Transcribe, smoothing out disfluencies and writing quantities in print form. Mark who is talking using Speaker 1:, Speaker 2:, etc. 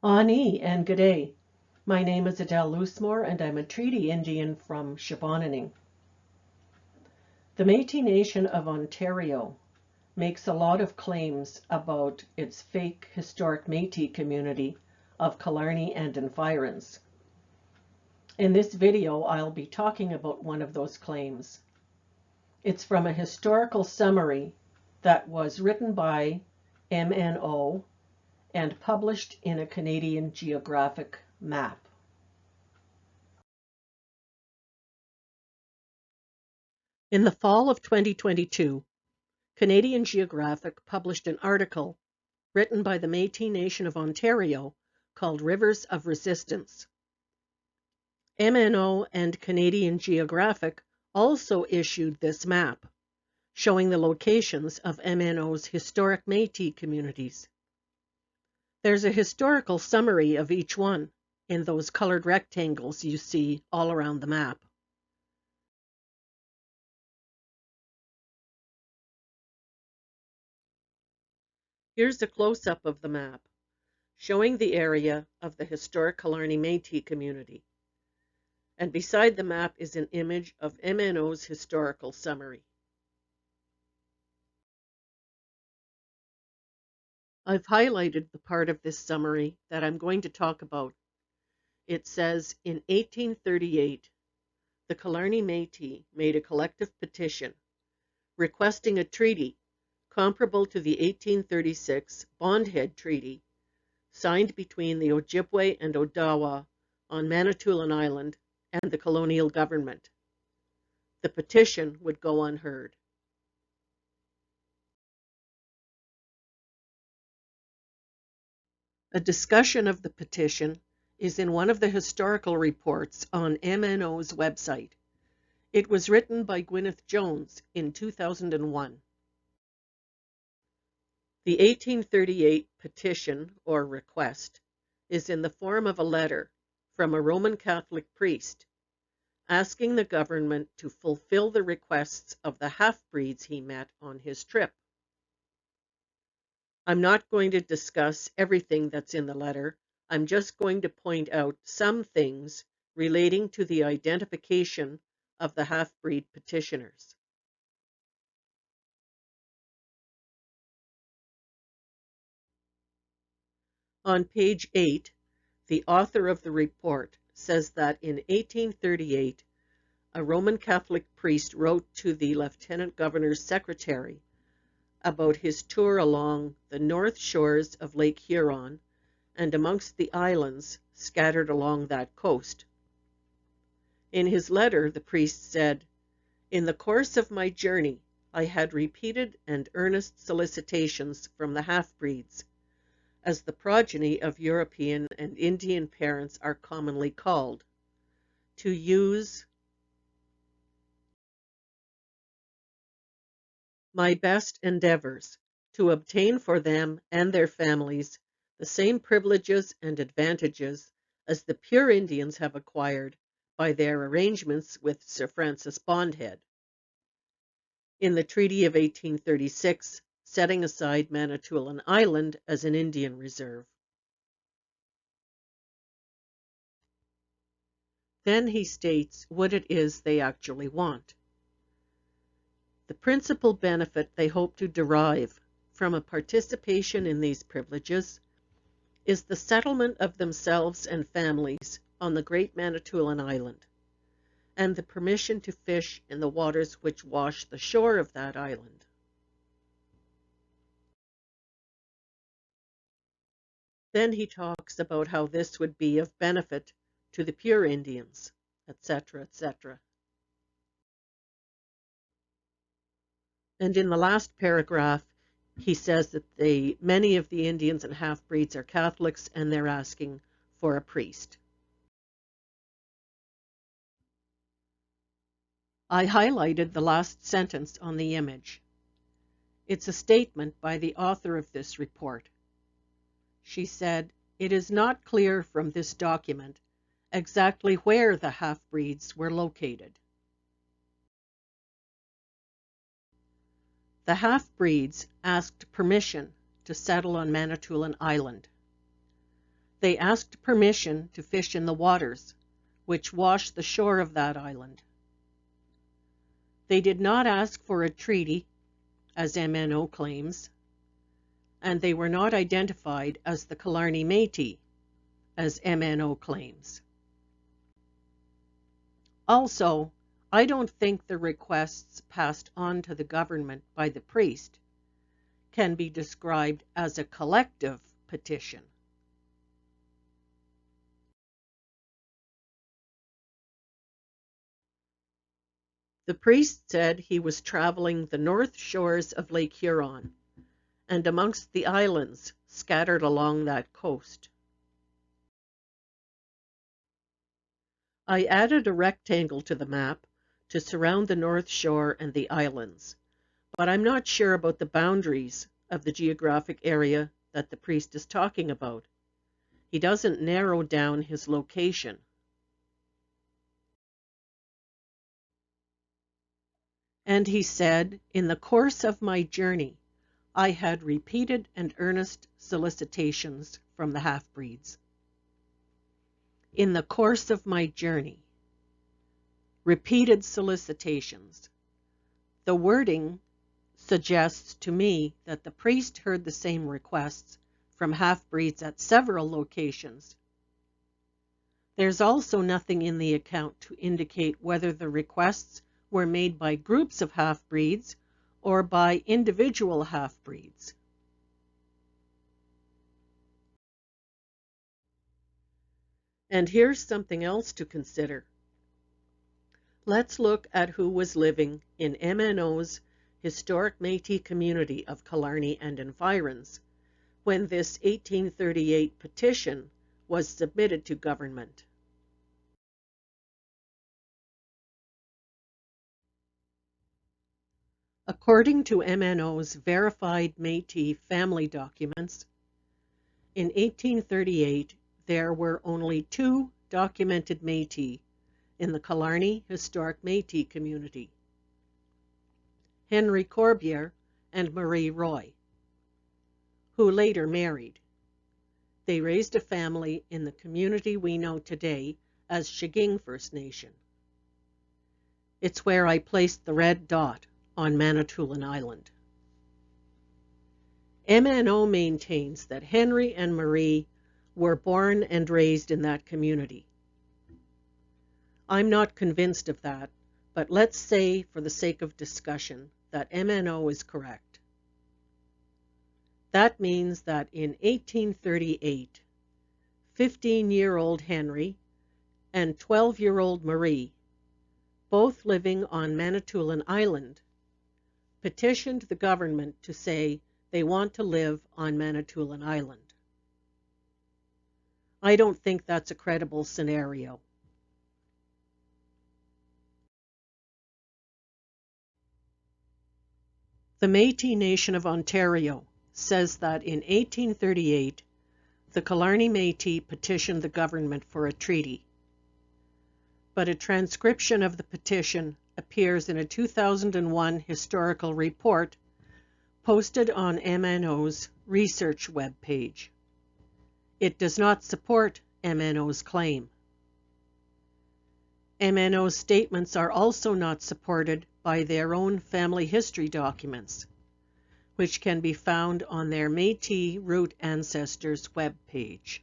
Speaker 1: Ani and good day. My name is Adele Loosemore and I'm a Treaty Indian from Shebahonaning. The Métis Nation of Ontario makes a lot of claims about its fake historic Métis community of Killarney and environs. In this video, I'll be talking about one of those claims. It's from a historical summary that was written by MNO and published in a Canadian geographic map. In the fall of 2022, Canadian Geographic published an article written by the Métis Nation of Ontario called Rivers of Resistance. MNO and Canadian Geographic also issued this map, showing the locations of MNO's historic Métis communities. There's a historical summary of each one in those colored rectangles you see all around the map. Here's a close-up of the map, showing the area of the historic Killarney Métis community. And beside the map is an image of MNO's historical summary. I've highlighted the part of this summary that I'm going to talk about. It says, in 1838, the Killarney Métis made a collective petition requesting a treaty comparable to the 1836 Bondhead Treaty signed between the Ojibwe and Odawa on Manitoulin Island and the colonial government. The petition would go unheard. A discussion of the petition is in one of the historical reports on MNO's website. It was written by Gwyneth Jones in 2001. The 1838 petition or request is in the form of a letter from a Roman Catholic priest asking the government to fulfill the requests of the half-breeds he met on his trip. I'm not going to discuss everything that's in the letter. I'm just going to point out some things relating to the identification of the half-breed petitioners. On page 8, the author of the report says that in 1838, a Roman Catholic priest wrote to the Lieutenant Governor's secretary about his tour along the north shores of Lake Huron and amongst the islands scattered along that coast. In his letter, the priest said, "In the course of my journey, I had repeated and earnest solicitations from the half-breeds, as the progeny of European and Indian parents are commonly called, to use my best endeavors to obtain for them and their families the same privileges and advantages as the pure Indians have acquired by their arrangements with Sir Francis Bondhead in the Treaty of 1836, setting aside Manitoulin Island as an Indian reserve." Then he states what it is they actually want. The principal benefit they hope to derive from a participation in these privileges is the settlement of themselves and families on the Great Manitoulin Island, and the permission to fish in the waters which wash the shore of that island. Then he talks about how this would be of benefit to the pure Indians, etc., etc. And in the last paragraph, he says that many of the Indians and half-breeds are Catholics and they're asking for a priest. I highlighted the last sentence on the image. It's a statement by the author of this report. She said, "It is not clear from this document exactly where the half-breeds were located." The half-breeds asked permission to settle on Manitoulin Island. They asked permission to fish in the waters, which wash the shore of that island. They did not ask for a treaty, as MNO claims, and they were not identified as the Killarney Métis, as MNO claims. Also, I don't think the requests passed on to the government by the priest can be described as a collective petition. The priest said he was traveling the north shores of Lake Huron and amongst the islands scattered along that coast. I added a rectangle to the map to surround the north shore and the islands, but I'm not sure about the boundaries of the geographic area that the priest is talking about. He doesn't narrow down his location. And he said, in the course of my journey, I had repeated and earnest solicitations from the half-breeds. In the course of my journey. Repeated solicitations. The wording suggests to me that the priest heard the same requests from half-breeds at several locations. There's also nothing in the account to indicate whether the requests were made by groups of half-breeds or by individual half-breeds. And here's something else to consider. Let's look at who was living in MNO's historic Métis community of Killarney and environs when this 1838 petition was submitted to government. According to MNO's verified Métis family documents, in 1838 there were only 2 documented Métis in the Killarney Historic Métis community, Henry Corbière and Marie Roy, who later married. They raised a family in the community we know today as Shiging First Nation. It's where I placed the red dot on Manitoulin Island. MNO maintains that Henry and Marie were born and raised in that community. I'm not convinced of that, but let's say, for the sake of discussion, that MNO is correct. That means that in 1838, 15-year-old Henry and 12-year-old Marie, both living on Manitoulin Island, petitioned the government to say they want to live on Manitoulin Island. I don't think that's a credible scenario. The Métis Nation of Ontario says that in 1838, the Killarney Métis petitioned the government for a treaty. But a transcription of the petition appears in a 2001 historical report posted on MNO's research webpage. It does not support MNO's claim. MNO's statements are also not supported by their own family history documents, which can be found on their Métis Root Ancestors webpage.